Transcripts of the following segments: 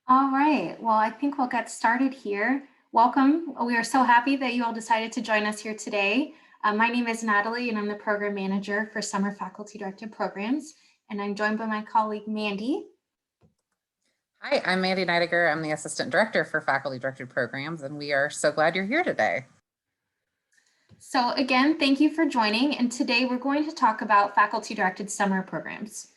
All right, well, I think we'll get started here. Welcome. We are so happy that you all decided to join us here today. My name is Natalie, and I'm the program manager for Summer Faculty Directed Programs. And I'm joined by my colleague, Mandy. Hi, I'm Mandy Neidiger. I'm the Assistant Director for Faculty Directed Programs, and we are so glad you're here today. So again, thank you for joining. And today we're going to talk about faculty directed summer programs.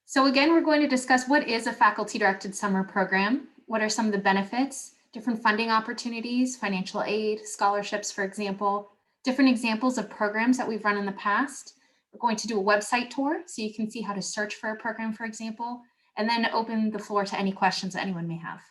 So again, we're going to discuss what is a faculty directed summer program, what are some of the benefits, different funding opportunities, financial aid, scholarships, for example, different examples of programs that we've run in the past. We're going to do a website tour so you can see how to search for a program, for example, and then open the floor to any questions that anyone may have.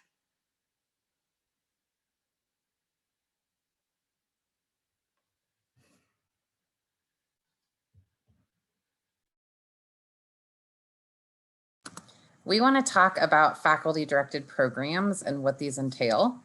We want to talk about faculty directed programs and what these entail.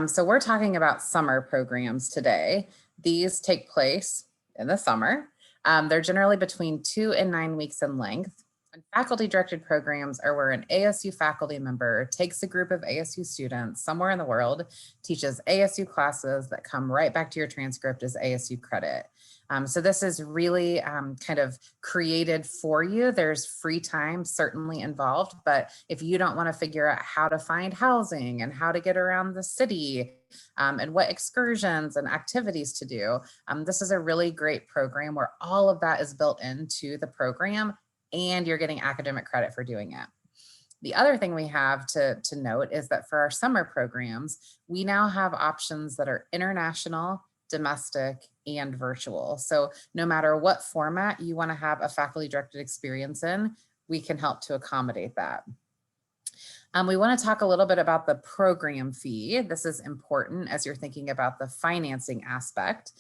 So we're talking about summer programs today. These take place in the summer. They're generally between 2 and 9 weeks in length. And faculty directed programs are where an ASU faculty member takes a group of ASU students somewhere in the world, teaches ASU classes that come right back to your transcript as ASU credit. So this is really kind of created for you. There's free time certainly involved, but if you don't want to figure out how to find housing and how to get around the city and what excursions and activities to do, this is a really great program where all of that is built into the program and you're getting academic credit for doing it. The other thing we have to note is that for our summer programs, we now have options that are international, domestic, and virtual. So no matter what format you want to have a faculty directed experience in, we can help to accommodate that. We want to talk a little bit about the program fee. This is important as you're thinking about the financing aspect.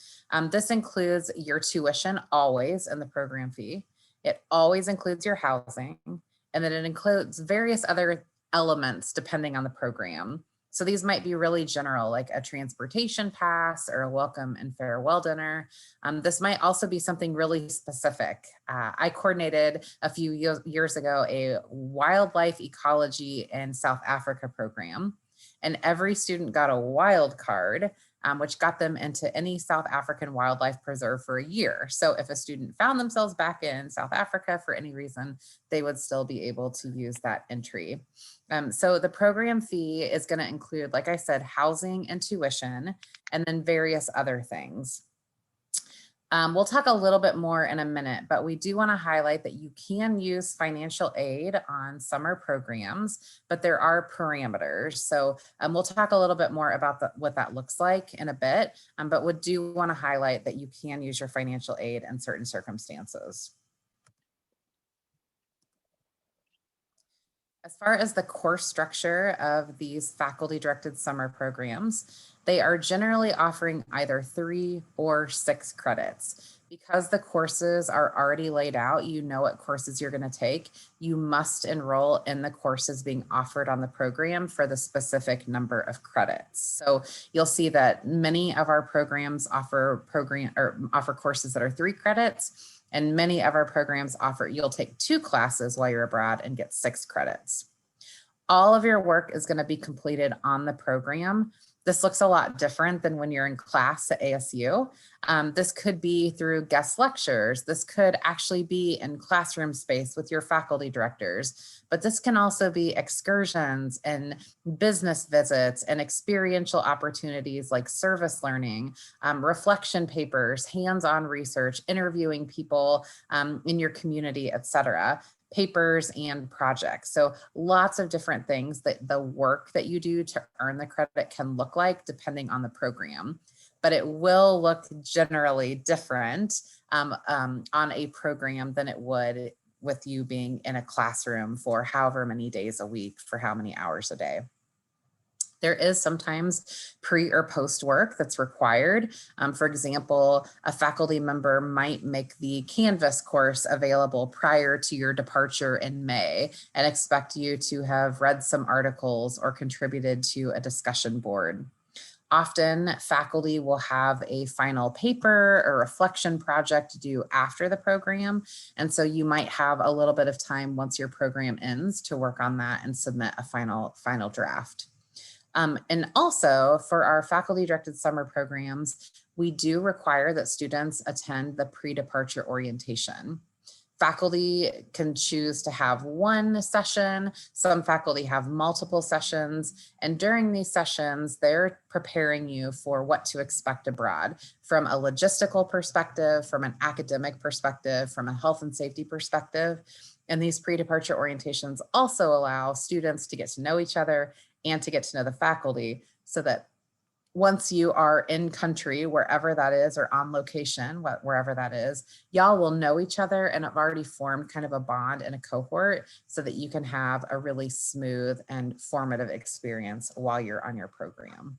This includes your tuition always in the program fee. It always includes your housing, and then it includes various other elements depending on the program. So these might be really general, like a transportation pass or a welcome and farewell dinner. This might also be something really specific. I coordinated a few years ago a wildlife ecology in South Africa program, and every student got a wild card, which got them into any South African wildlife preserve for a year. So if a student found themselves back in South Africa for any reason, they would still be able to use that entry. So the program fee is going to include, like I said, housing and tuition, and then various other things. We'll talk a little bit more in a minute, but we do want to highlight that you can use financial aid on summer programs, but there are parameters. So we'll talk a little bit more about what that looks like in a bit, but we do want to highlight that you can use your financial aid in certain circumstances. As far as the course structure of these faculty directed summer programs, they are generally offering either 3 or 6 credits. Because the courses are already laid out, you know what courses you're going to take. You must enroll in the courses being offered on the program for the specific number of credits. So you'll see that many of our programs offer courses that are 3 credits. And many of our programs offer, you'll take 2 classes while you're abroad and get 6 credits. All of your work is going to be completed on the program. This looks a lot different than when you're in class at ASU. This could be through guest lectures. This could actually be in classroom space with your faculty directors, but this can also be excursions and business visits and experiential opportunities like service learning, reflection papers, hands-on research, interviewing people in your community, etc., papers and projects. So lots of different things that the work that you do to earn the credit can look like depending on the program, but it will look generally different on a program than it would with you being in a classroom for however many days a week for how many hours a day. There is sometimes pre or post work that's required. For example, a faculty member might make the Canvas course available prior to your departure in May and expect you to have read some articles or contributed to a discussion board. Often faculty will have a final paper or reflection project to do after the program. And so you might have a little bit of time once your program ends to work on that and submit a final draft. And also for our faculty directed summer programs, we do require that students attend the pre-departure orientation. Faculty can choose to have one session. Some faculty have multiple sessions. And during these sessions, they're preparing you for what to expect abroad from a logistical perspective, from an academic perspective, from a health and safety perspective. And these pre-departure orientations also allow students to get to know each other and to get to know the faculty, so that once you are in country, wherever that is, or on location, wherever that is, y'all will know each other and have already formed kind of a bond and a cohort so that you can have a really smooth and formative experience while you're on your program.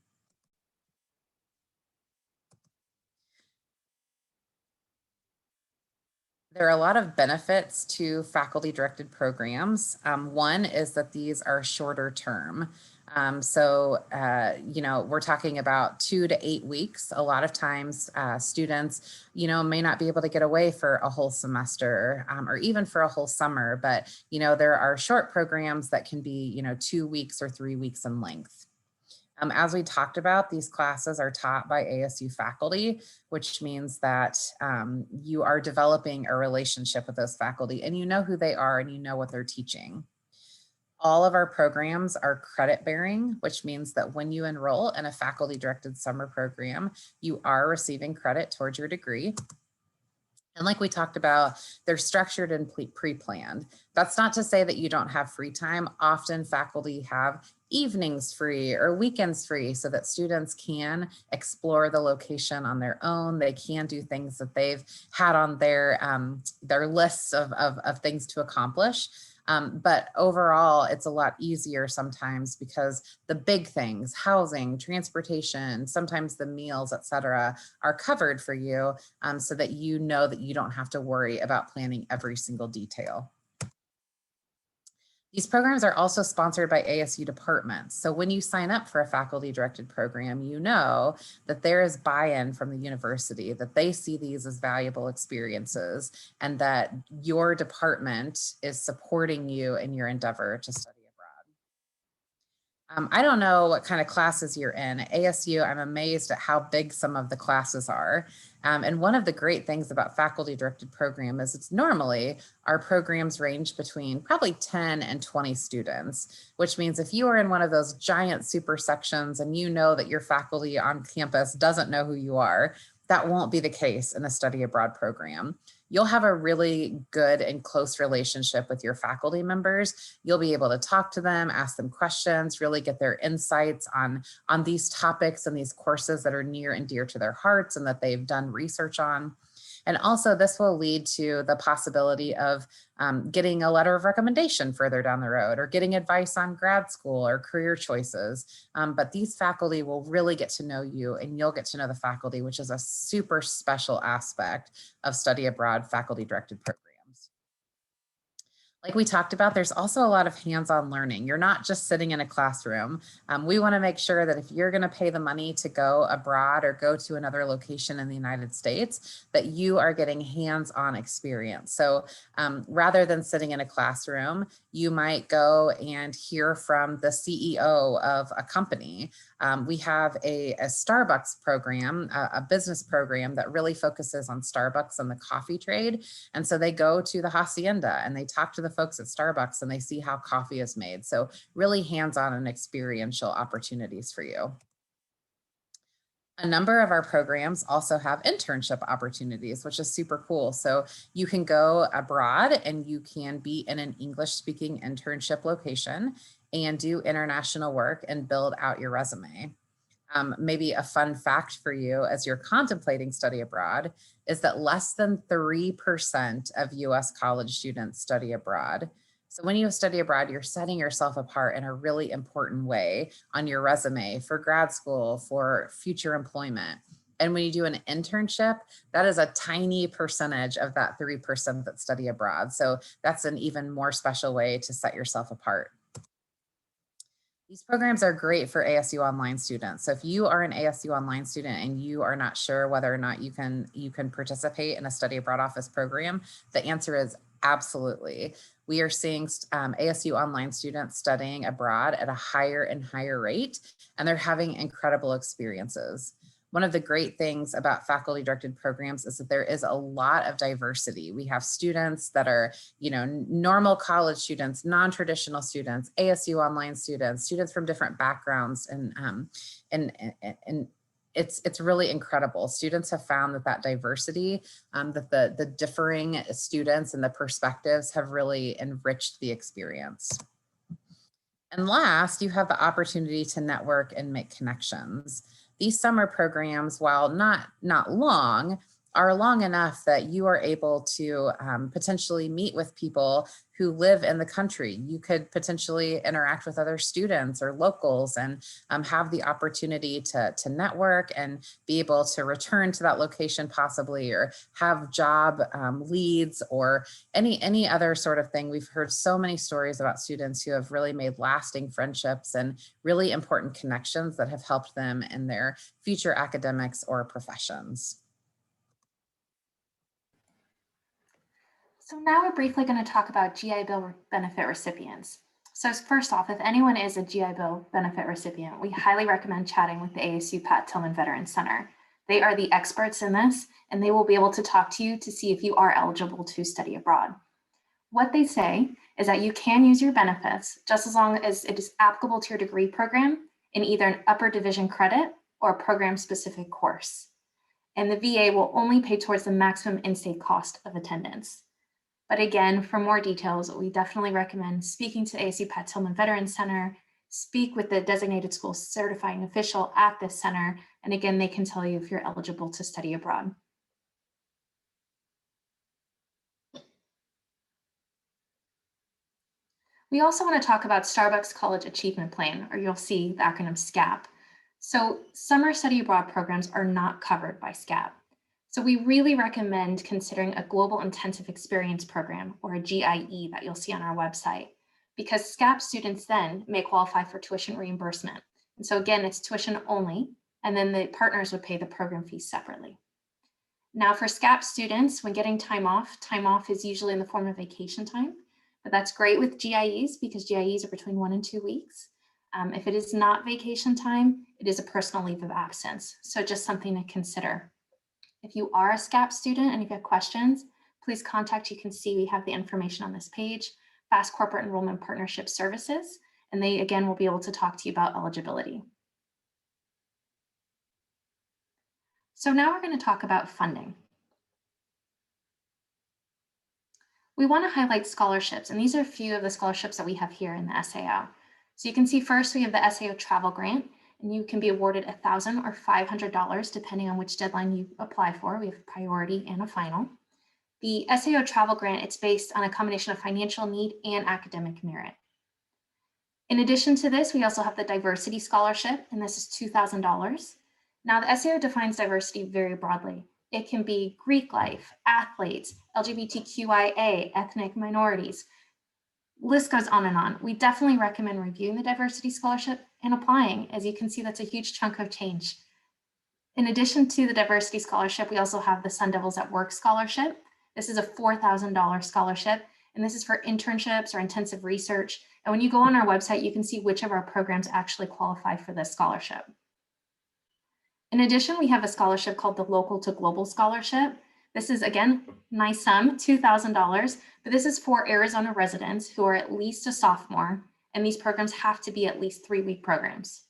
There are a lot of benefits to faculty directed programs. One is that these are shorter term. You know, we're talking about 2 to 8 weeks. A lot of times students, you know, may not be able to get away for a whole semester or even for a whole summer, but, you know, there are short programs that can be, you know, 2 weeks or 3 weeks in length. As we talked about, these classes are taught by ASU faculty, which means that you are developing a relationship with those faculty and you know who they are and you know what they're teaching. All of our programs are credit bearing, which means that when you enroll in a faculty directed summer program, you are receiving credit towards your degree. And like we talked about, they're structured and pre-planned. That's not to say that you don't have free time. Often faculty have evenings free or weekends free so that students can explore the location on their own. They can do things that they've had on their lists of things to accomplish. But overall, it's a lot easier sometimes because the big things, housing, transportation, sometimes the meals, et cetera, are covered for you so that you know that you don't have to worry about planning every single detail. These programs are also sponsored by ASU departments. So when you sign up for a faculty directed program, you know that there is buy-in from the university, that they see these as valuable experiences and that your department is supporting you in your endeavor to study abroad. I don't know what kind of classes you're in. At ASU, I'm amazed at how big some of the classes are. And one of the great things about faculty directed program is it's normally our programs range between probably 10 and 20 students, which means if you are in one of those giant super sections and you know that your faculty on campus doesn't know who you are, that won't be the case in a study abroad program. You'll have a really good and close relationship with your faculty members. You'll be able to talk to them, ask them questions, really get their insights on these topics and these courses that are near and dear to their hearts and that they've done research on. And also this will lead to the possibility of getting a letter of recommendation further down the road or getting advice on grad school or career choices. But these faculty will really get to know you and you'll get to know the faculty, which is a super special aspect of study abroad faculty directed programs. Like we talked about, there's also a lot of hands-on learning. You're not just sitting in a classroom. We want to make sure that if you're going to pay the money to go abroad or go to another location in the United States, that you are getting hands-on experience. So rather than sitting in a classroom, you might go and hear from the CEO of a company. We have a Starbucks program, a business program that really focuses on Starbucks and the coffee trade. And so they go to the hacienda and they talk to the folks at Starbucks and they see how coffee is made. So really hands-on and experiential opportunities for you. A number of our programs also have internship opportunities, which is super cool. So you can go abroad and you can be in an English-speaking internship location and do international work and build out your resume. Maybe a fun fact for you as you're contemplating study abroad is that less than 3% of US college students study abroad. So when you study abroad, you're setting yourself apart in a really important way on your resume for grad school, for future employment. And when you do an internship, that is a tiny percentage of that 3% that study abroad. So that's an even more special way to set yourself apart. These programs are great for ASU Online students. So if you are an ASU Online student and you are not sure whether or not you can participate in a study abroad office program, the answer is absolutely. We are seeing ASU Online students studying abroad at a higher and higher rate, and they're having incredible experiences. One of the great things about faculty directed programs is that there is a lot of diversity. We have students that are, normal college students, non-traditional students, ASU Online students, students from different backgrounds, and it's really incredible. Students have found that diversity, that the differing students and the perspectives have really enriched the experience. And last, you have the opportunity to network and make connections. These summer programs, while not long, are long enough that you are able to potentially meet with people who live in the country. You could potentially interact with other students or locals and have the opportunity to network and be able to return to that location possibly, or have job leads or any other sort of thing. We've heard so many stories about students who have really made lasting friendships and really important connections that have helped them in their future academics or professions. So now we're briefly going to talk about GI Bill benefit recipients. So first off, if anyone is a GI Bill benefit recipient, we highly recommend chatting with the ASU Pat Tillman Veterans Center. They are the experts in this, and they will be able to talk to you to see if you are eligible to study abroad. What they say is that you can use your benefits just as long as it is applicable to your degree program in either an upper division credit or a program-specific course. And the VA will only pay towards the maximum in-state cost of attendance. But again, for more details, we definitely recommend speaking to ASU Pat Tillman Veterans Center, speak with the designated school certifying official at this center, and again, they can tell you if you're eligible to study abroad. We also want to talk about Starbucks College Achievement Plan, or you'll see the acronym SCAP. So summer study abroad programs are not covered by SCAP. So we really recommend considering a Global Intensive Experience Program, or a GIE, that you'll see on our website, because SCAP students then may qualify for tuition reimbursement. And so again, it's tuition only, and then the partners would pay the program fees separately. Now for SCAP students, when getting time off is usually in the form of vacation time, but that's great with GIEs because GIEs are between 1 and 2 weeks. If it is not vacation time, it is a personal leave of absence. So just something to consider. If you are a SCAP student and you've got questions, please contact, you can see we have the information on this page, Fast Corporate Enrollment Partnership Services, and they again will be able to talk to you about eligibility. So now we're going to talk about funding. We want to highlight scholarships, and these are a few of the scholarships that we have here in the SAO. So you can see first we have the SAO Travel Grant, and you can be awarded $1,000 or $500 depending on which deadline you apply for. We have priority and a final. The SAO Travel Grant, it's based on a combination of financial need and academic merit. In addition to this, we also have the Diversity Scholarship, and this is $2,000. Now the SAO defines diversity very broadly. It can be Greek life, athletes, LGBTQIA, ethnic minorities. List goes on and on. We definitely recommend reviewing the Diversity Scholarship and applying. As you can see, that's a huge chunk of change. In addition to the Diversity Scholarship, we also have the Sun Devils at Work Scholarship. This is a $4,000 scholarship, and this is for internships or intensive research. And when you go on our website, you can see which of our programs actually qualify for this scholarship. In addition, we have a scholarship called the Local to Global Scholarship. This is, again, nice sum, $2,000, but this is for Arizona residents who are at least a sophomore, and these programs have to be at least 3-week programs.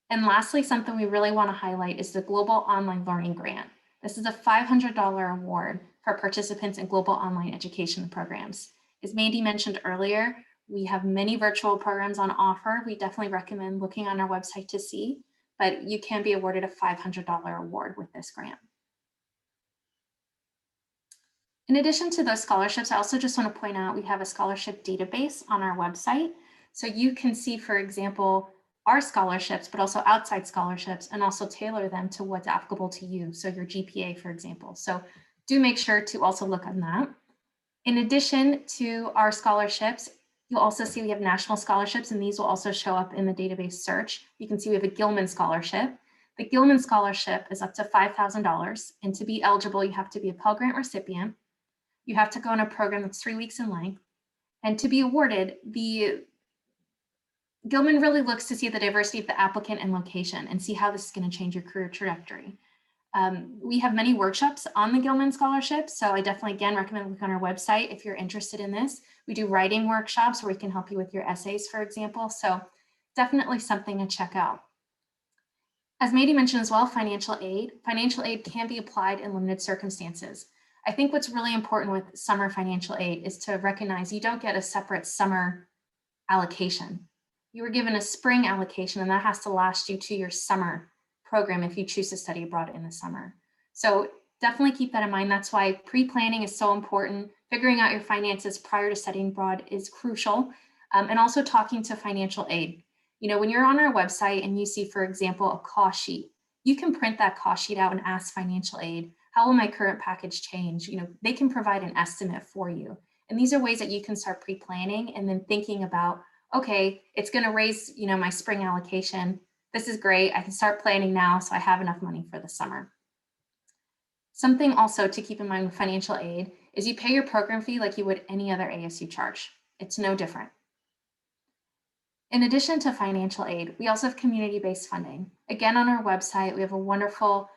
And lastly, something we really want to highlight is the Global Online Learning Grant. This is a $500 award for participants in global online education programs. As Mandy mentioned earlier, we have many virtual programs on offer. We definitely recommend looking on our website to see, but you can be awarded a $500 award with this grant. In addition to those scholarships, I also just want to point out we have a scholarship database on our website. So you can see, for example, our scholarships, but also outside scholarships, and also tailor them to what's applicable to you. So your GPA, for example. So do make sure to also look on that. In addition to our scholarships, You'll also see we have national scholarships, and these will also show up in the database search. You can see we have a Gilman Scholarship. The Gilman Scholarship is up to $5,000, and to be eligible, you have to be a Pell Grant recipient. You have to go on a program that's 3 weeks in length. And to be awarded, the Gilman really looks to see the diversity of the applicant and location and see how this is going to change your career trajectory. We have many workshops on the Gilman Scholarship, so I definitely, again, recommend looking on our website if you're interested in this. We do writing workshops where we can help you with your essays, for example, so definitely something to check out. As Mady mentioned as well, financial aid can be applied in limited circumstances. I think what's really important with summer financial aid is to recognize you don't get a separate summer allocation. You were given a spring allocation, and that has to last you to your summer program if you choose to study abroad in the summer. So definitely keep that in mind. That's why pre-planning is so important. Figuring out your finances prior to studying abroad is crucial. And also talking to financial aid. You know, when you're on our website and you see, for example, a cost sheet, you can print that cost sheet out and ask financial aid, how will my current package change? You know, they can provide an estimate for you. And these are ways that you can start pre-planning and then thinking about, okay, it's going to raise, you know, my spring allocation. This is great. I can start planning now so I have enough money for the summer. Something also to keep in mind with financial aid is you pay your program fee like you would any other ASU charge. It's no different. In addition to financial aid, we also have community-based funding. Again, on our website, we have a wonderful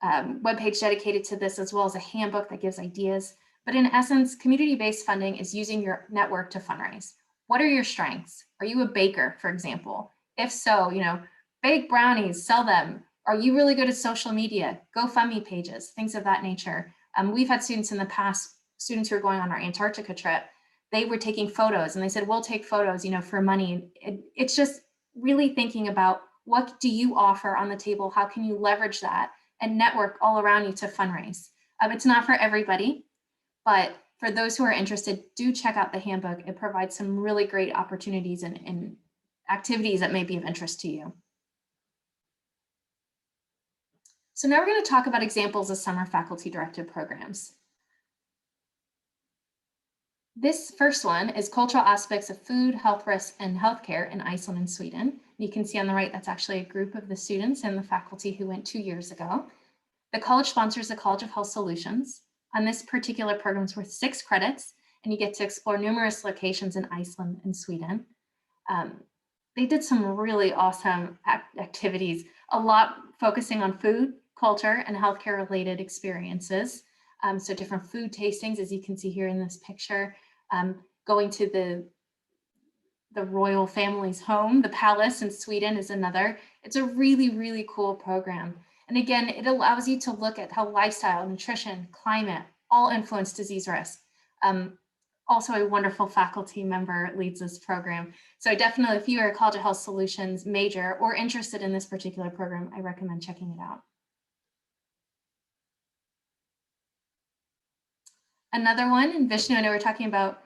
webpage dedicated to this, as well as a handbook that gives ideas. But in essence, community-based funding is using your network to fundraise. What are your strengths? Are you a baker, for example? If so, you know, bake brownies, sell them. Are you really good at social media? GoFundMe pages, things of that nature. We've had students in the past, students who are going on our Antarctica trip, they were taking photos and they said, we'll take photos, you know, for money. It's just really thinking about what do you offer on the table? How can you leverage that and network all around you to fundraise? It's not for everybody, but for those who are interested, do check out the handbook. It provides some really great opportunities and activities that may be of interest to you. So now we're going to talk about examples of summer faculty-directed programs. This first one is cultural aspects of food, health risks, and healthcare in Iceland and Sweden. You can see on the right, that's actually a group of the students and the faculty who went 2 years ago. The college sponsors the College of Health Solutions. On this particular program, it's worth 6 credits, and you get to explore numerous locations in Iceland and Sweden. They did some really awesome activities, a lot focusing on food, culture, and healthcare related experiences. So different food tastings, as you can see here in this picture, going to the royal family's home, the palace in Sweden is another. It's a really, really cool program. And again, it allows you to look at how lifestyle, nutrition, climate, all influence disease risk. Also a wonderful faculty member leads this program. So definitely, if you are a College of Health Solutions major or interested in this particular program, I recommend checking it out. Another one, and Vishnu, I know we're talking about,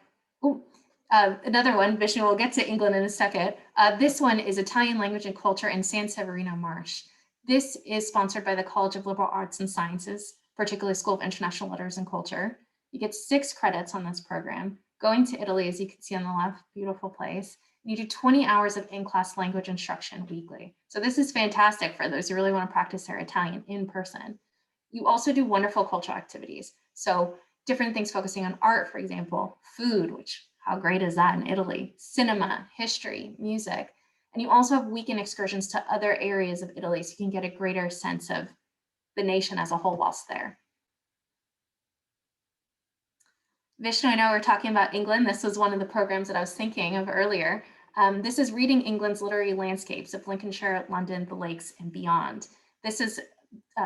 another one, Vishnu, we'll get to England in a second. This one is Italian Language and Culture in San Severino Marsh. This is sponsored by the College of Liberal Arts and Sciences, particularly School of International Letters and Culture. You get 6 credits on this program. Going to Italy, as you can see on the left, beautiful place. You do 20 hours of in-class language instruction weekly. So this is fantastic for those who really want to practice their Italian in person. You also do wonderful cultural activities. So different things focusing on art, for example, food, which how great is that in Italy, cinema, history, music. And you also have weekend excursions to other areas of Italy, so you can get a greater sense of the nation as a whole whilst there. Vishnu, I know we're talking about England. This was one of the programs that I was thinking of earlier. This is Reading England's Literary Landscapes of Lincolnshire, London, the Lakes, and Beyond. This is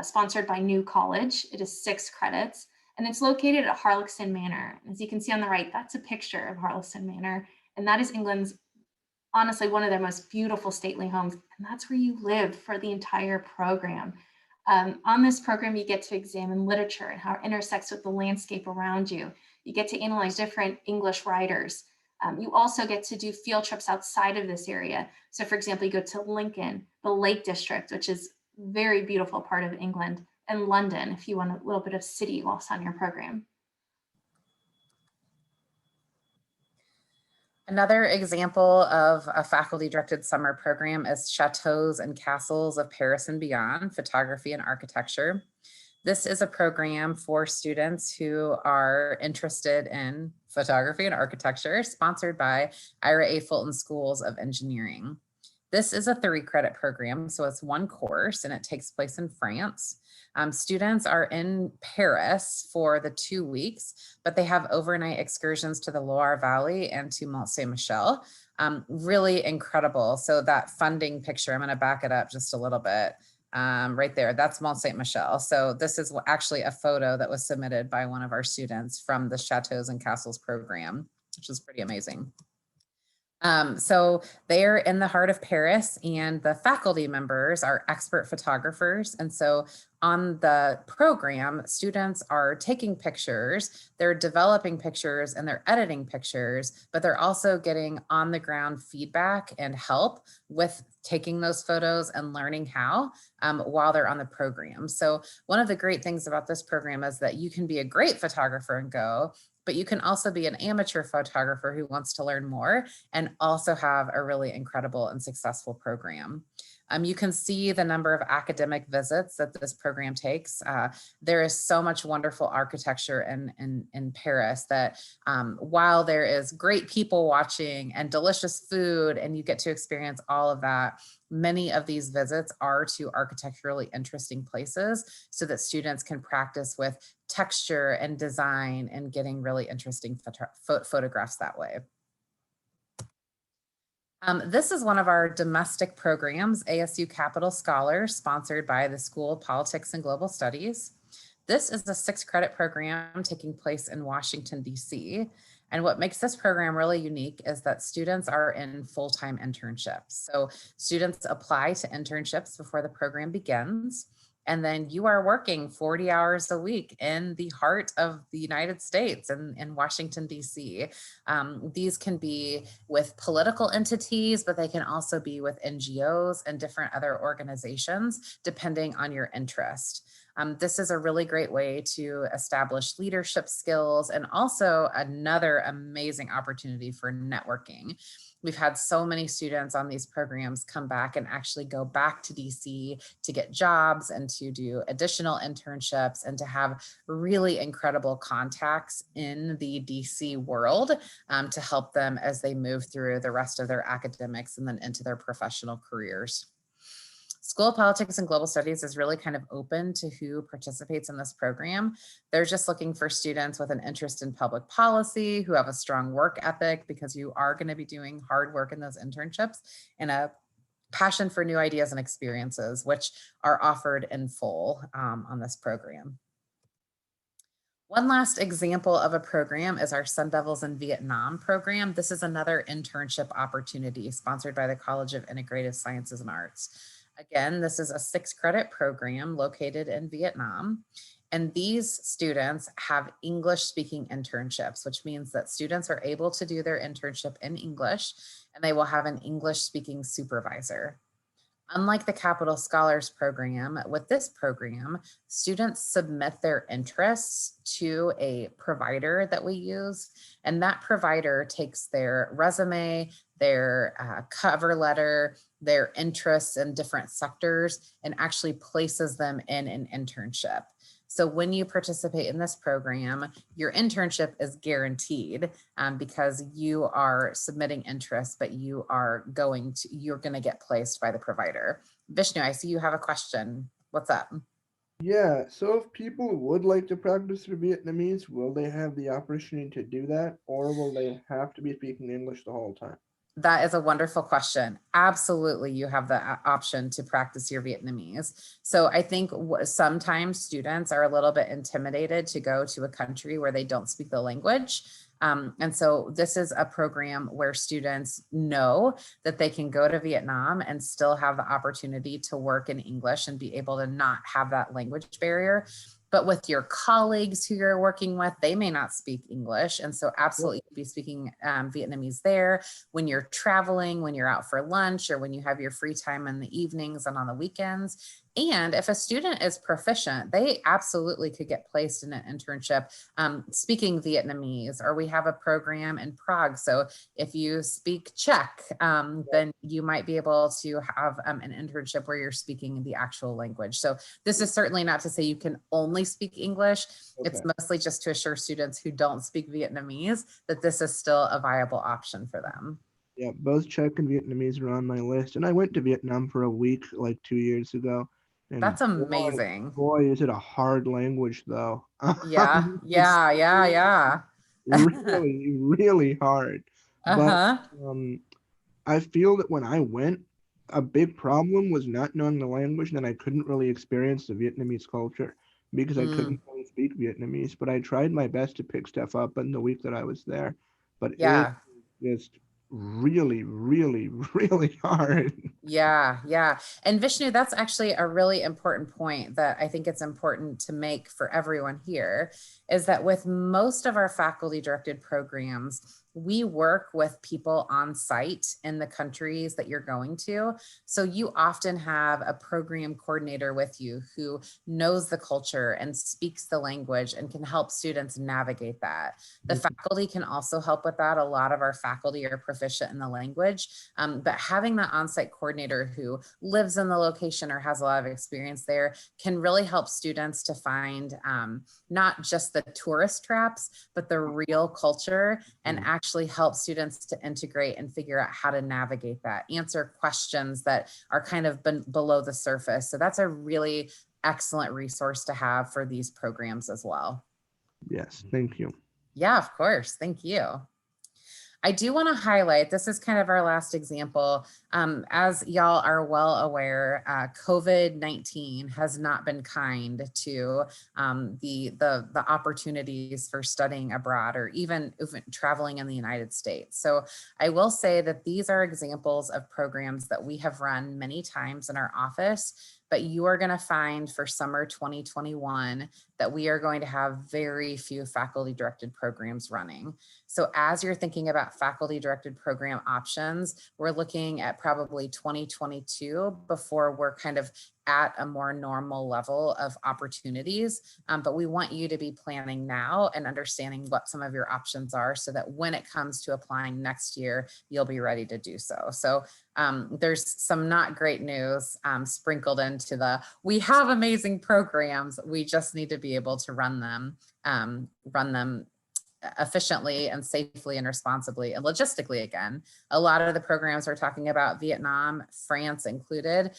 sponsored by New College. It is 6 credits, and it's located at Harlexton Manor. As you can see on the right, that's a picture of Harlexton Manor, and that is England's, honestly, one of their most beautiful stately homes, and that's where you live for the entire program. On this program, you get to examine literature and how it intersects with the landscape around you. You get to analyze different English writers. You also get to do field trips outside of this area. So for example, you go to Lincoln, the Lake District, which is a very beautiful part of England, and London, if you want a little bit of city whilst on your program. Another example of a faculty-directed summer program is Chateaus and Castles of Paris and Beyond, Photography and Architecture. This is a program for students who are interested in photography and architecture, sponsored by Ira A. Fulton Schools of Engineering. This is a 3-credit program, so it's one course and it takes place in France. Students are in Paris for the 2 weeks, but they have overnight excursions to the Loire Valley and to Mont Saint-Michel. Really incredible. So that funding picture, I'm going to back it up just a little bit. Right there, that's Mont Saint-Michel. So this is actually a photo that was submitted by one of our students from the Chateaus and Castles program, which is pretty amazing. So they're in the heart of Paris, and the faculty members are expert photographers. And so on the program, students are taking pictures, they're developing pictures, and they're editing pictures, but they're also getting on the ground feedback and help with taking those photos and learning how while they're on the program. So one of the great things about this program is that you can be a great photographer and go, but you can also be an amateur photographer who wants to learn more and also have a really incredible and successful program. You can see the number of academic visits that this program takes. There is so much wonderful architecture in Paris that while there is great people watching and delicious food, and you get to experience all of that, many of these visits are to architecturally interesting places so that students can practice with texture and design and getting really interesting photographs that way. This is one of our domestic programs, ASU Capital Scholars, sponsored by the School of Politics and Global Studies. This is a 6-credit program taking place in Washington, D.C. And what makes this program really unique is that students are in full-time internships. So students apply to internships before the program begins. And then you are working 40 hours a week in the heart of the United States in Washington, D.C. These can be with political entities, but they can also be with NGOs and different other organizations, depending on your interest. This is a really great way to establish leadership skills and also another amazing opportunity for networking. We've had so many students on these programs come back and actually go back to DC to get jobs and to do additional internships and to have really incredible contacts in the DC world to help them as they move through the rest of their academics and then into their professional careers. School of Politics and Global Studies is really kind of open to who participates in this program. They're just looking for students with an interest in public policy, who have a strong work ethic, because you are going to be doing hard work in those internships, and a passion for new ideas and experiences, which are offered in full on this program. One last example of a program is our Sun Devils in Vietnam program. This is another internship opportunity sponsored by the College of Integrative Sciences and Arts. Again, this is a 6-credit program located in Vietnam. And these students have English speaking internships, which means that students are able to do their internship in English, and they will have an English speaking supervisor. Unlike the Capital Scholars program, with this program, students submit their interests to a provider that we use, and that provider takes their resume, their cover letter, their interests in different sectors, and actually places them in an internship. So when you participate in this program, your internship is guaranteed because you are submitting interest, but you're going to get placed by the provider. Vishnu, I see you have a question. What's up? Yeah, so if people would like to practice their Vietnamese, will they have the opportunity to do that, or will they have to be speaking English the whole time? That is a wonderful question. Absolutely, you have the option to practice your Vietnamese. So I think sometimes students are a little bit intimidated to go to a country where they don't speak the language. And so this is a program where students know that they can go to Vietnam and still have the opportunity to work in English and be able to not have that language barrier. But with your colleagues who you're working with, they may not speak English. And so absolutely be speaking Vietnamese there. When you're traveling, when you're out for lunch, or when you have your free time in the evenings and on the weekends. And if a student is proficient, they absolutely could get placed in an internship speaking Vietnamese, or we have a program in Prague. So if you speak Czech, then you might be able to have an internship where you're speaking the actual language. So this is certainly not to say you can only speak English. It's mostly just to assure students who don't speak Vietnamese that this is still a viable option for them. Yeah, both Czech and Vietnamese are on my list. And I went to Vietnam for a week like 2 years ago. And That's amazing. boy, is it a hard language though. Yeah, It's yeah, yeah, yeah. really, really hard. But Uh-huh. I feel that when I went, a big problem was not knowing the language, and I couldn't really experience the Vietnamese culture because I couldn't really speak Vietnamese. But I tried my best to pick stuff up in the week that I was there. But it Yeah. just really, really, really hard. Yeah, yeah. And Vishnu, that's actually a really important point that I think it's important to make for everyone here, is that with most of our faculty directed programs, we work with people on site in the countries that you're going to. So you often have a program coordinator with you who knows the culture and speaks the language and can help students navigate that. The faculty can also help with that. A lot of our faculty are proficient in the language, but having that on-site coordinator who lives in the location or has a lot of experience there can really help students to find not just the tourist traps, but the real culture, and actually help students to integrate and figure out how to navigate that, answer questions that are kind of below the surface. So that's a really excellent resource to have for these programs as well. Yes, thank you. Yeah, of course. Thank you. I do want to highlight, this is kind of our last example. As y'all are well aware, COVID-19 has not been kind to the opportunities for studying abroad or even traveling in the United States. So I will say that these are examples of programs that we have run many times in our office, but you are going to find for summer 2021 that we are going to have very few faculty directed programs running. So as you're thinking about faculty directed program options, we're looking at probably 2022 before we're kind of at a more normal level of opportunities. But we want you to be planning now and understanding what some of your options are so that when it comes to applying next year, you'll be ready to do so. So there's some not great news sprinkled into we have amazing programs. We just need to be able to run them efficiently and safely and responsibly and logistically. Again, a lot of the programs we're talking about, Vietnam, France included,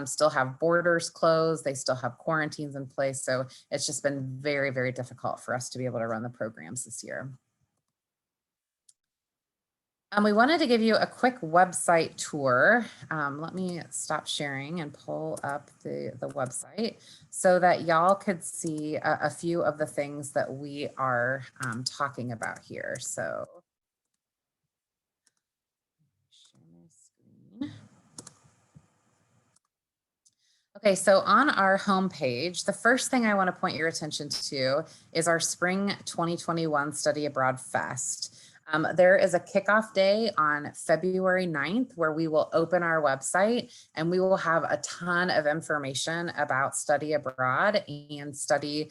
still have borders closed. They still have quarantines in place. So it's just been very, very difficult for us to be able to run the programs this year. We wanted to give you a quick website tour. Let me stop sharing and pull up the website so that y'all could see a few of the things that we are talking about here. So, share my screen. Okay, so on our homepage, the first thing I want to point your attention to is our Spring 2021 Study Abroad Fest. There is a kickoff day on February 9th where we will open our website and we will have a ton of information about study abroad and study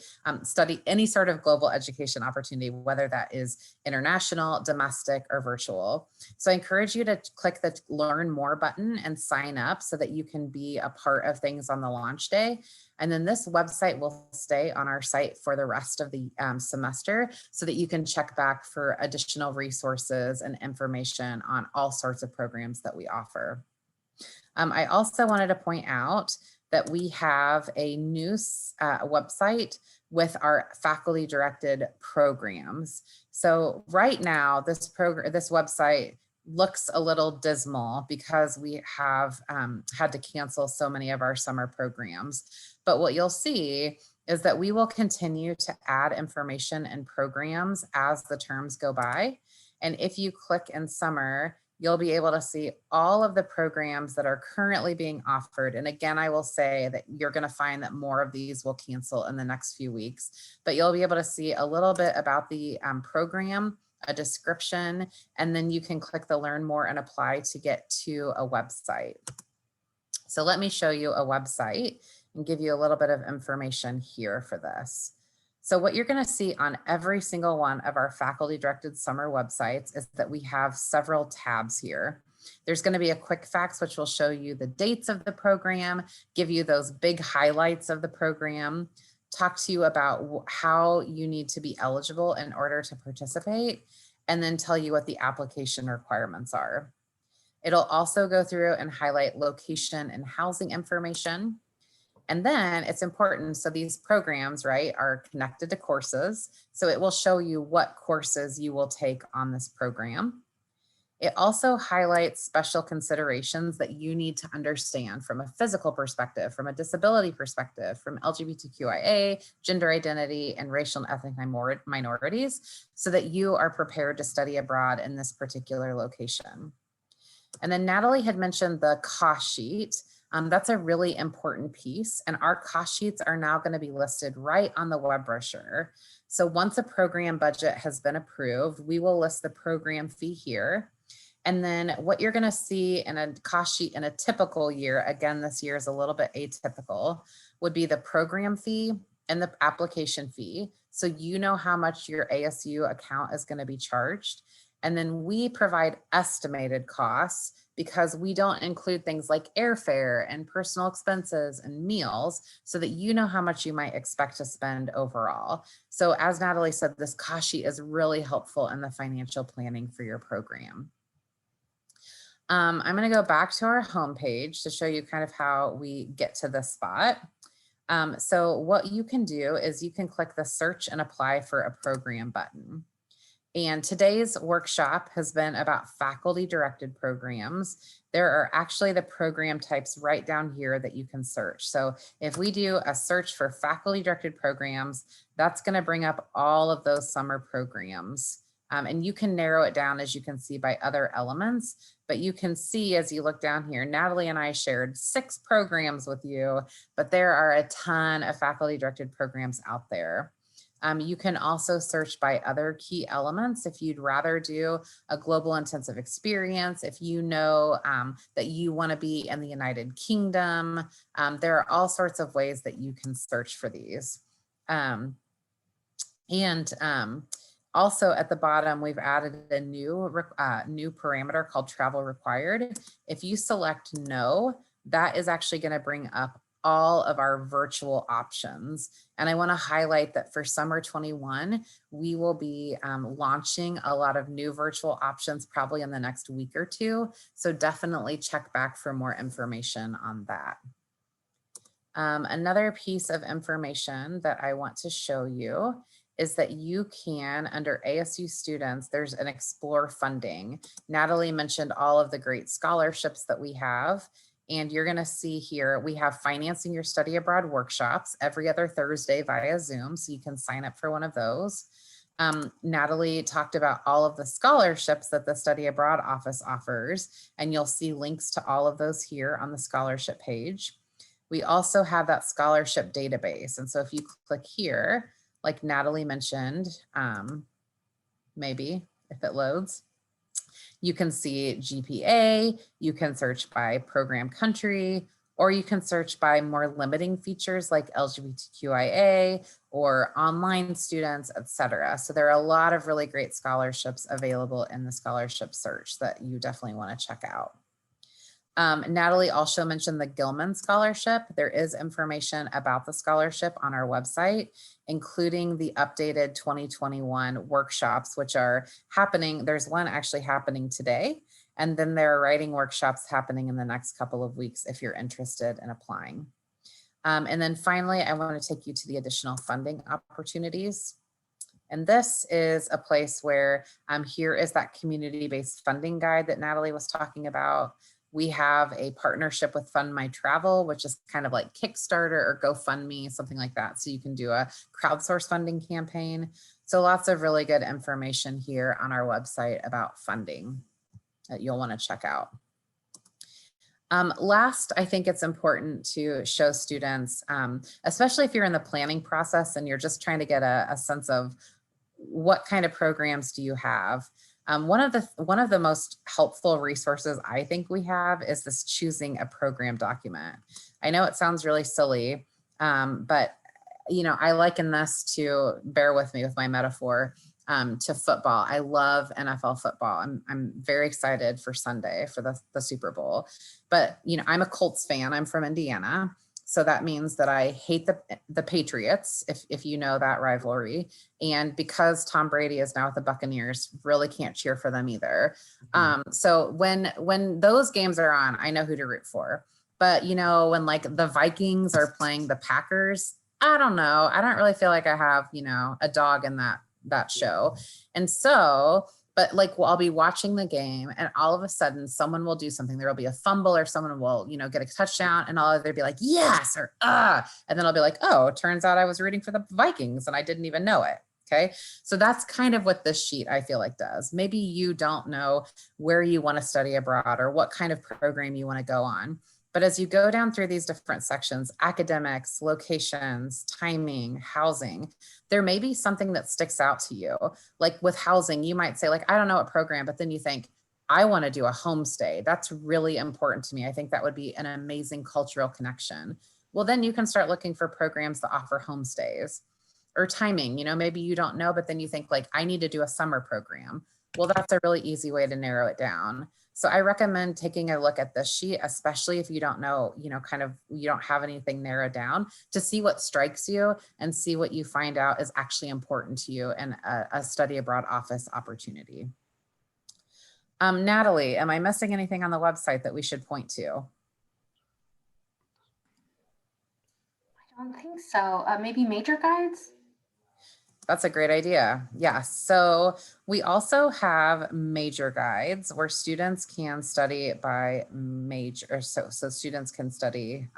any sort of global education opportunity, whether that is international, domestic, or virtual. So I encourage you to click the Learn More button and sign up so that you can be a part of things on the launch day. And then this website will stay on our site for the rest of the semester so that you can check back for additional resources and information on all sorts of programs that we offer. I also wanted to point out that we have a new website with our faculty directed programs. So right now, this website looks a little dismal because we have had to cancel so many of our summer programs. But what you'll see is that we will continue to add information and programs as the terms go by. And if you click in summer, you'll be able to see all of the programs that are currently being offered. And again, I will say that you're going to find that more of these will cancel in the next few weeks, but you'll be able to see a little bit about the program, a description, and then you can click the Learn More and Apply to get to a website. So let me show you a website. and give you a little bit of information here for this. So what you're going to see on every single one of our faculty directed summer websites is that we have several tabs here. There's going to be a quick facts, which will show you the dates of the program, give you those big highlights of the program, talk to you about how you need to be eligible in order to participate, and then tell you what the application requirements are. It'll also go through and highlight location and housing information. And then it's important, so these programs, right, are connected to courses. So it will show you what courses you will take on this program. It also highlights special considerations that you need to understand from a physical perspective, from a disability perspective, from LGBTQIA, gender identity, and racial and ethnic minorities, so that you are prepared to study abroad in this particular location. And then Natalie had mentioned the cost sheet. That's a really important piece. And our cost sheets are now going to be listed right on the web brochure. So once a program budget has been approved, we will list the program fee here. And then what you're going to see in a cost sheet in a typical year, again, this year is a little bit atypical, would be the program fee and the application fee. So you know how much your ASU account is going to be charged. And then we provide estimated costs because we don't include things like airfare and personal expenses and meals, so that you know how much you might expect to spend overall. So as Natalie said, this cost sheet is really helpful in the financial planning for your program. I'm going to go back to our homepage to show you kind of how we get to this spot. So what you can do is you can click the search and apply for a program button. And today's workshop has been about faculty directed programs. There are actually the program types right down here that you can search. So if we do a search for faculty directed programs, that's going to bring up all of those summer programs. And you can narrow it down, as you can see, by other elements. But you can see as you look down here, Natalie and I shared 6 programs with you, but there are a ton of faculty directed programs out there. You can also search by other key elements if you'd rather do a global intensive experience, if you know that you want to be in the United Kingdom. There are all sorts of ways that you can search for these. Also at the bottom, we've added a new parameter called travel required. If you select no, that is actually going to bring up all of our virtual options. And I want to highlight that for summer 21, we will be launching a lot of new virtual options probably in the next week or two. So definitely check back for more information on that. Another piece of information that I want to show you is that you can, under ASU students, there's an Explore funding. Natalie mentioned all of the great scholarships that we have. And you're going to see here, we have Financing Your Study Abroad workshops every other Thursday via Zoom. So you can sign up for one of those. Natalie talked about all of the scholarships that the Study Abroad office offers. And you'll see links to all of those here on the scholarship page. We also have that scholarship database. And so if you click here, like Natalie mentioned, maybe if it loads, you can see GPA, you can search by program country, or you can search by more limiting features like LGBTQIA or online students, etc. So there are a lot of really great scholarships available in the scholarship search that you definitely want to check out. Natalie also mentioned the Gilman Scholarship. There is information about the scholarship on our website, including the updated 2021 workshops, which are happening. There's one actually happening today, and then there are writing workshops happening in the next couple of weeks if you're interested in applying. And then finally, I want to take you to the additional funding opportunities. And this is a place where here is that community-based funding guide that Natalie was talking about. We have a partnership with Fund My Travel, which is kind of like Kickstarter or GoFundMe, something like that. So you can do a crowdsource funding campaign. So lots of really good information here on our website about funding that you'll want to check out. Last, I think it's important to show students, especially if you're in the planning process and you're just trying to get a sense of what kind of programs do you have. One of the most helpful resources I think we have is this choosing a program document. I know it sounds really silly, but I liken this to, bear with me with my metaphor, to football. I love NFL football. I'm very excited for Sunday for the Super Bowl, but I'm a Colts fan. I'm from Indiana. So that means that I hate the Patriots, if you know that rivalry. And because Tom Brady is now with the Buccaneers, really can't cheer for them either. So when those games are on, I know who to root for. But when like the Vikings are playing the Packers, I don't know. I don't really feel like I have, a dog in that show. And so, but like, I'll be watching the game and all of a sudden someone will do something. There'll be a fumble or someone will, get a touchdown and they'll be like, yes, or, and then I'll be like, oh, it turns out I was rooting for the Vikings and I didn't even know it. Okay. So that's kind of what this sheet I feel like does. Maybe you don't know where you want to study abroad or what kind of program you want to go on. But as you go down through these different sections, academics, locations, timing, housing, there may be something that sticks out to you. Like with housing, you might say like, I don't know what program, but then you think, I want to do a homestay. That's really important to me. I think that would be an amazing cultural connection. Well, then you can start looking for programs that offer homestays. Or timing, maybe you don't know, but then you think like, I need to do a summer program. Well, that's a really easy way to narrow it down. So I recommend taking a look at this sheet, especially if you don't know, you don't have anything narrowed down, to see what strikes you and see what you find out is actually important to you and a study abroad office opportunity. Natalie, am I missing anything on the website that we should point to? I don't think so. Maybe major guides? That's a great idea. Yeah. So we also have major guides where students can study by major. So students can study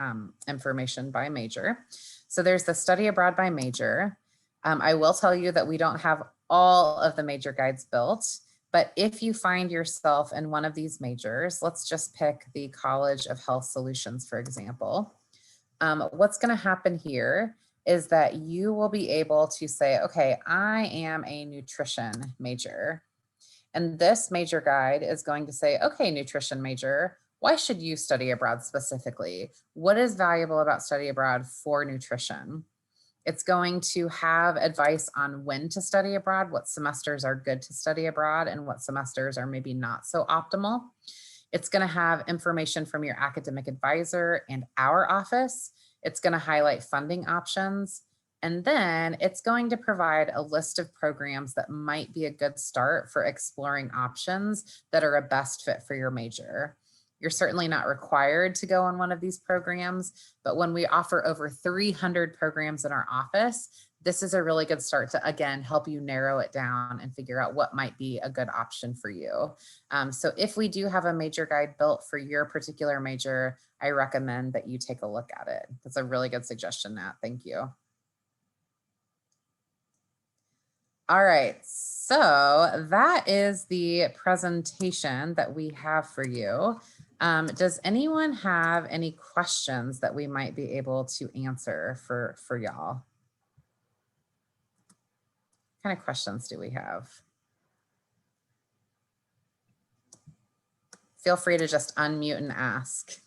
information by major. So there's the study abroad by major. I will tell you that we don't have all of the major guides built, but if you find yourself in one of these majors, let's just pick the College of Health Solutions, for example. What's going to happen here is that you will be able to say, okay, I am a nutrition major. And this major guide is going to say, okay, nutrition major, why should you study abroad specifically? What is valuable about study abroad for nutrition? It's going to have advice on when to study abroad, what semesters are good to study abroad, and what semesters are maybe not so optimal. It's going to have information from your academic advisor and our office. It's going to highlight funding options. And then it's going to provide a list of programs that might be a good start for exploring options that are a best fit for your major. You're certainly not required to go on one of these programs, but when we offer over 300 programs in our office, this is a really good start to, again, help you narrow it down and figure out what might be a good option for you. So if we do have a major guide built for your particular major, I recommend that you take a look at it. That's a really good suggestion, Nat. Thank you. All right, so that is the presentation that we have for you. Does anyone have any questions that we might be able to answer for y'all? What kind of questions do we have? Feel free to just unmute and ask.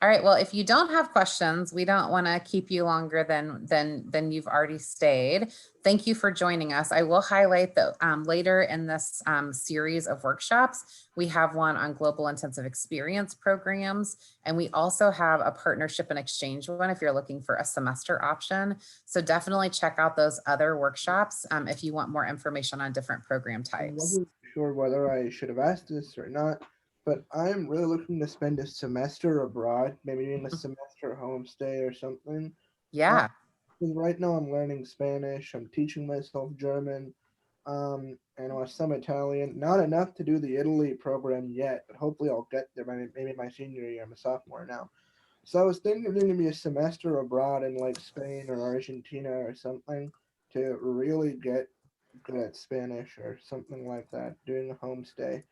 All right, well, if you don't have questions, we don't want to keep you longer than you've already stayed. Thank you for joining us. I will highlight that later in this series of workshops, we have one on global intensive experience programs, and we also have a partnership and exchange one if you're looking for a semester option. So definitely check out those other workshops if you want more information on different program types. I wasn't sure whether I should have asked this or not, but I'm really looking to spend a semester abroad, maybe in a semester homestay or something. Yeah. Because right now I'm learning Spanish, I'm teaching myself German, and some Italian. Not enough to do the Italy program yet, but hopefully I'll get there by maybe my senior year. I'm a sophomore now. So I was thinking of doing a semester abroad in like Spain or Argentina or something to really get good at Spanish or something like that, doing a homestay.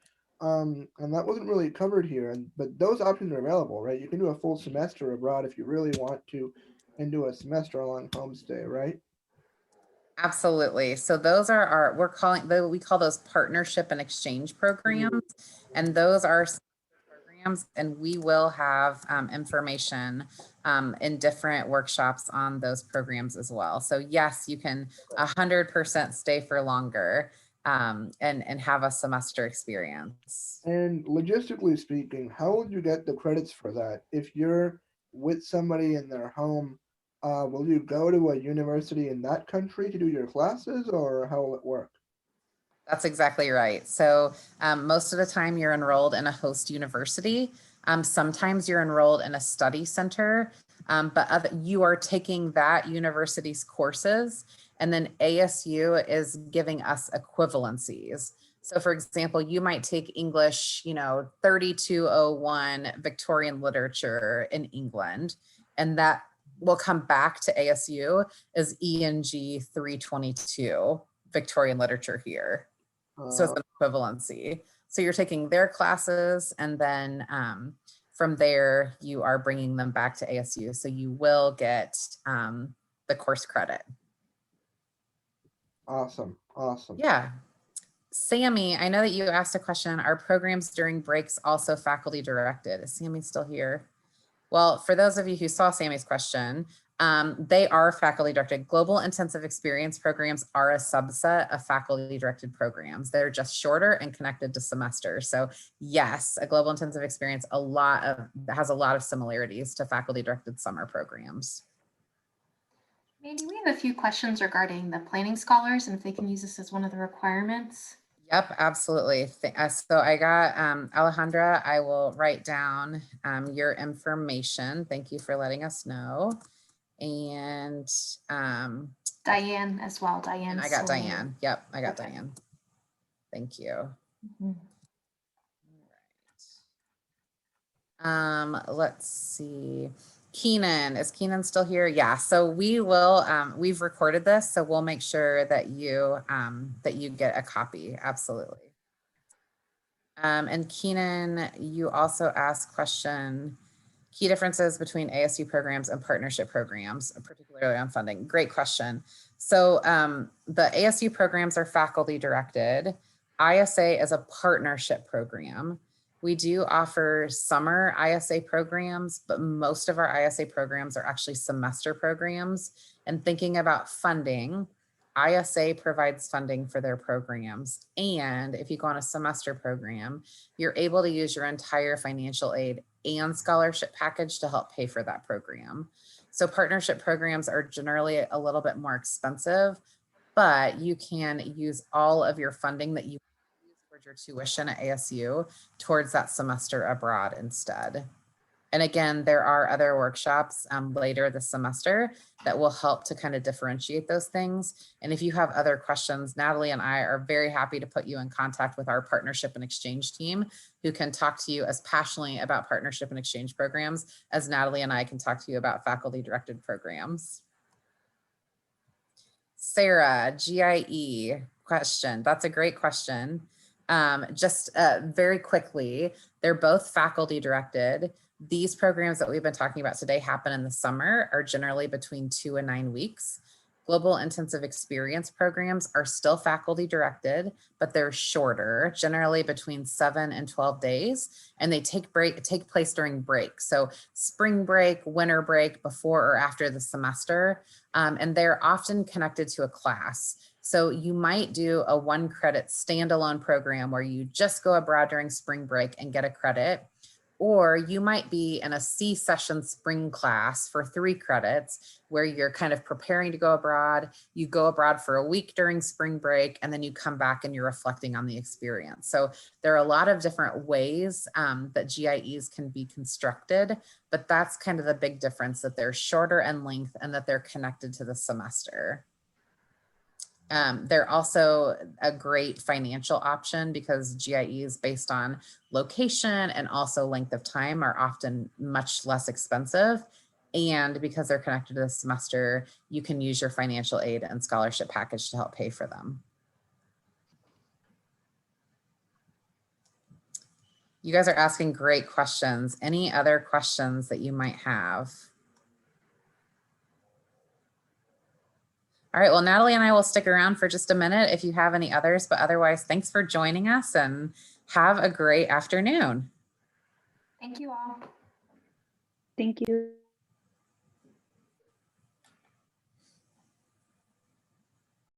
And that wasn't really covered here, but those options are available, right? You can do a full semester abroad if you really want to, and do a semester-long homestay, right? Absolutely. So those are our, we call those partnership and exchange programs. And those are programs, and we will have information in different workshops on those programs as well. So yes, you can 100% stay for longer and have a semester experience. And logistically speaking, how would you get the credits for that? If you're with somebody in their home, will you go to a university in that country to do your classes, or how will it work? That's exactly right. So most of the time you're enrolled in a host university. Sometimes you're enrolled in a study center, but you are taking that university's courses, and then ASU is giving us equivalencies. So for example, you might take English, 3201 Victorian literature in England, and that will come back to ASU as ENG 322 Victorian literature here. So it's an equivalency. So you're taking their classes, and then from there, you are bringing them back to ASU. So you will get the course credit. Awesome. Awesome. Yeah. Sammy, I know that you asked a question. Are programs during breaks also faculty directed? Is Sammy still here? Well, for those of you who saw Sammy's question, they are faculty directed. Global intensive experience programs are a subset of faculty directed programs. They're just shorter and connected to semesters. So yes, a global intensive experience has a lot of similarities to faculty directed summer programs. Mandy, we have a few questions regarding the planning scholars and if they can use this as one of the requirements. Yep, absolutely. So I got Alejandra, I will write down your information. Thank you for letting us know. And Diane as well. Diane. And I got Diane. Yep, I got Diane. Thank you. Let's see. Keenan, is Keenan still here? Yeah, so we will, we've recorded this, so we'll make sure that you get a copy. Absolutely. And Keenan, you also asked question, key differences between ASU programs and partnership programs, particularly on funding. Great question. So the ASU programs are faculty directed. ISA is a partnership program. We do offer summer ISA programs, but most of our ISA programs are actually semester programs. And thinking about funding, ISA provides funding for their programs. And if you go on a semester program, you're able to use your entire financial aid and scholarship package to help pay for that program. So partnership programs are generally a little bit more expensive, but you can use all of your funding that you use towards your tuition at ASU towards that semester abroad instead. And again, there are other workshops later this semester that will help to kind of differentiate those things. And if you have other questions, Natalie and I are very happy to put you in contact with our partnership and exchange team, who can talk to you as passionately about partnership and exchange programs as Natalie and I can talk to you about faculty directed programs. Sarah, GIE question. That's a great question. Just very quickly, they're both faculty directed. These programs that we've been talking about today happen in the summer, are generally between 2 and 9 weeks. Global intensive experience programs are still faculty directed, but they're shorter, generally between 7 and 12 days, and they take place during break. So spring break, winter break, before or after the semester, and they're often connected to a class. So you might do a 1 credit standalone program where you just go abroad during spring break and get a credit. Or you might be in a C-session spring class for 3 credits where you're kind of preparing to go abroad. You go abroad for a week during spring break, and then you come back and you're reflecting on the experience. So there are a lot of different ways that GIEs can be constructed, but that's kind of the big difference, that they're shorter in length and that they're connected to the semester. They're also a great financial option because GIEs based on location and also length of time are often much less expensive. And because they're connected to the semester, you can use your financial aid and scholarship package to help pay for them. You guys are asking great questions. Any other questions that you might have? All right, well, Natalie and I will stick around for just a minute if you have any others, but otherwise, thanks for joining us and have a great afternoon. Thank you all. Thank you.